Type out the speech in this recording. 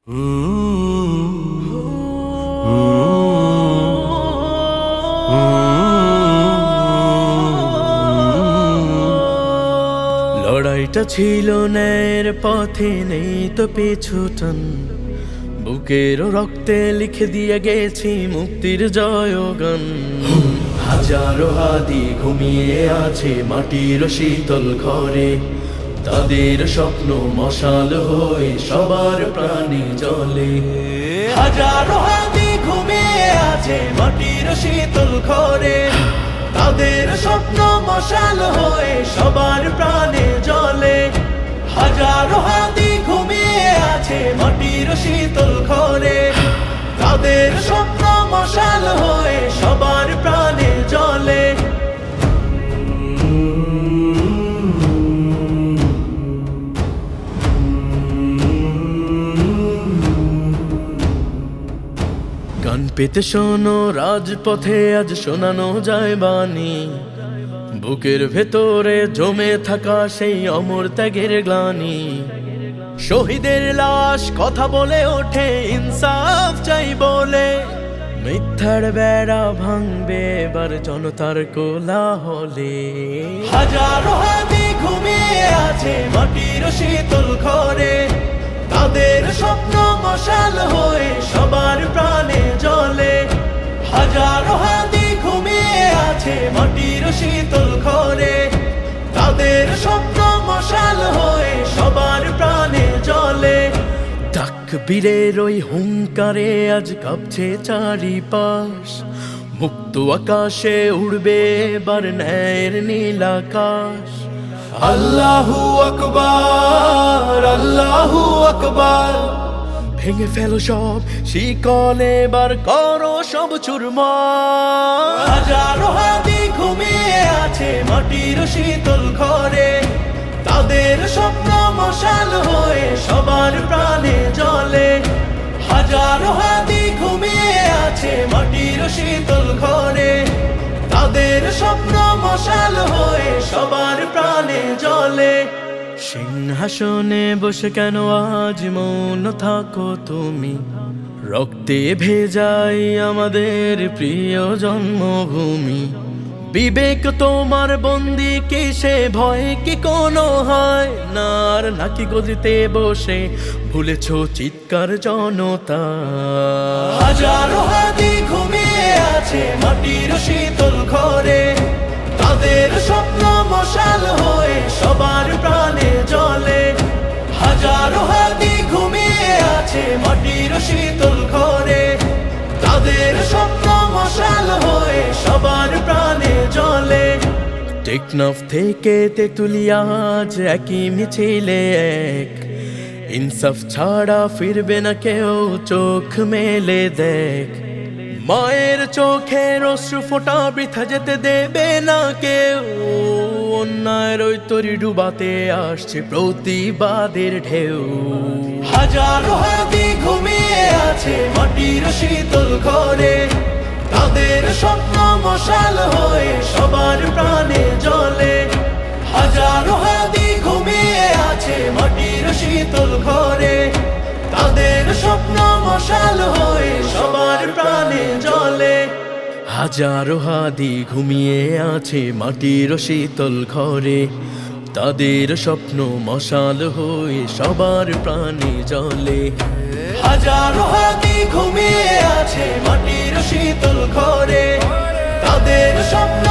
লড়াইটা ছিল ন্যায়ের পথে, নেই তো পিছুটান। বুকের রক্তে লিখে দিয়ে গেছি মুক্তির জয়গান। হাজারো হাদি ঘুমিয়ে আছে মাটির শীতল ঘরে, তাদের স্বপ্ন মশাল হয়ে সবার প্রাণে জ্বলে। হাজারো হাদি ঘুমিয়ে আছে মাটির শীতল ঘরে, তাদের স্বপ্ন মশাল হয়ে সবার প্রাণে জ্বলে। হাজারো হাদি ঘুমিয়ে আছে মাটির শীতল ঘরে, তাদের স্বপ্ন মশাল হয়ে সবার প্রাণে জ্বলে। গান পেতে শোনো রাজপথে আজ শোনানো যায় বাণী, বুকের ভেতরে জমে থাকা সেই অমর ত্যাগের গ্লানি। শহীদের লাশ কথা বলে ওঠে ইনসাফ চাই বলে, মিথ্যার বেড়া ভাঙবে এবার জনতার কোলাহলে। হাজারো হাদি ঘুমিয়ে আছে মাটির শীতল ঘরে, তাদের স্বপ্ন মশাল হয়ে সবার প্রাণে জ্বলে। হাজারো হাদি ঘুমিয়ে আছে মাটির শীতল ঘরে, তাদের স্বপ্ন মশাল হয়ে সবার প্রাণে জ্বলে। তাকবীরের ওই হুঙ্কারে আজ কাঁপছে চারিপাশ, মুক্ত আকাশে উড়বে এবার ন্যায়ের নীল আকাশ। আল্লাহু আকবার, আল্লাহু আকবার। ভেঙে ফেলো সব শিকল, এবার করো সব চুরমার। হাজারো হাদি ঘুমিয়ে আছে মাটির শীতল ঘরে, তাদের স্বপ্ন মশাল হয়ে সবার প্রাণে জ্বলে। হাজারো হাদি ঘুমিয়ে আছে মাটির শীতল ঘরে, তাদের স্বপ্ন মশাল হয়ে সবার প্রাণে জ্বলে। সিংহাসনে বসে কেন আজ মৌন থাকো তুমি, রক্তে ভেজাই আমাদের প্রিয় জন্মভূমি। বিবেক তোমার বন্দি কিসে, ভয় কি কোনো হয় না? আর নাকি গদিতে বসে ভুলেছো চিৎকার জনতা? হাজারো হাদি ঘুমিয়ে আছে মাটির শীতল ঘরে, তাদের স্বপ্ন মশাল হয়ে সবার প্রাণে জ্বলে। হাজারো হাদি ঘুমিয়ে আছে মাটির শীতল ঘরে, তাদের স্বপ্ন মশাল হয়ে সবার প্রাণে জ্বলে। টেকনাফ থেকে তেতুলিয়া আজ একই মিছিলে এক, ইনসাফ ছাড়া ফিরবে না কেউ, চোখ মেলে দেখ। মায়ের চোখের অশ্রু ফোঁটা বৃথা যেতে দেবে না কেউ, অন্যায়ের ওই তরি ডুবাতে আসছে প্রতিবাদের ঢেউ। হাজারো হাদি ঘুমিয়ে আছে মাটির শীতল ঘরে, তাদের স্বপ্ন মশাল হয়ে সবার প্রাণে জ্বলে। হাজারো হাদি ঘুমিয়ে আছে মাটির শীতল ঘরে, তাদের স্বপ্ন মশাল হয়ে সবার প্রাণে জ্বলে। হাজারো হাদি ঘুমিয়ে আছে মাটির শীতল ঘরে, তাদের স্বপ্ন মশাল হয়ে সবার প্রাণে জ্বলে। হাজারো হাদি ঘুমিয়ে আছে মাটির শীতল ঘরে, তাদের স্বপ্ন